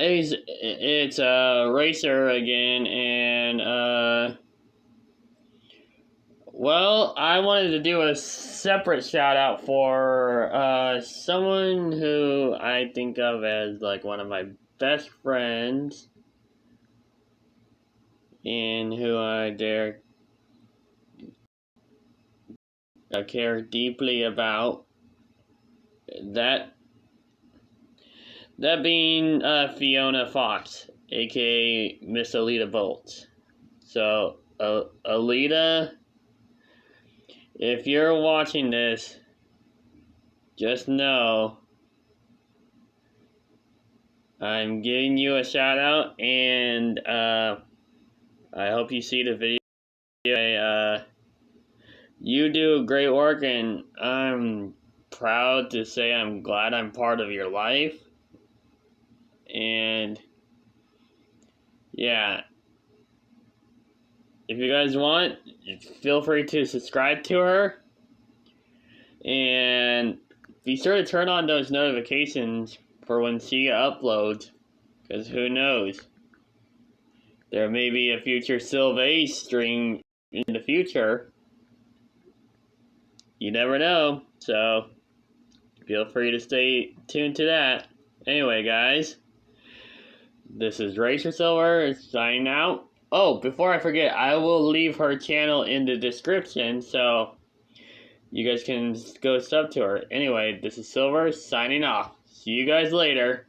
it's Racer again, and well, I wanted to do a separate shout out for someone who I think of as like one of my best friends, and who I care deeply about. That being Fiona Fox, aka Miss Aelita Bolt. So, Aelita, if you're watching this, just know I'm giving you a shout out, and I hope you see the video. You do great work, and I'm proud to say I'm glad I'm part of your life. And yeah, if you guys want, feel free to subscribe to her, and be sure to turn on those notifications for when she uploads, because who knows, there may be a future Sylvain stream in the future. You never know, so feel free to stay tuned to that. Anyway, guys, this is Racer Silver signing out. Oh, before I forget, I will leave her channel in the description, so you guys can go sub to her. Anyway, this is Silver signing off. See you guys later.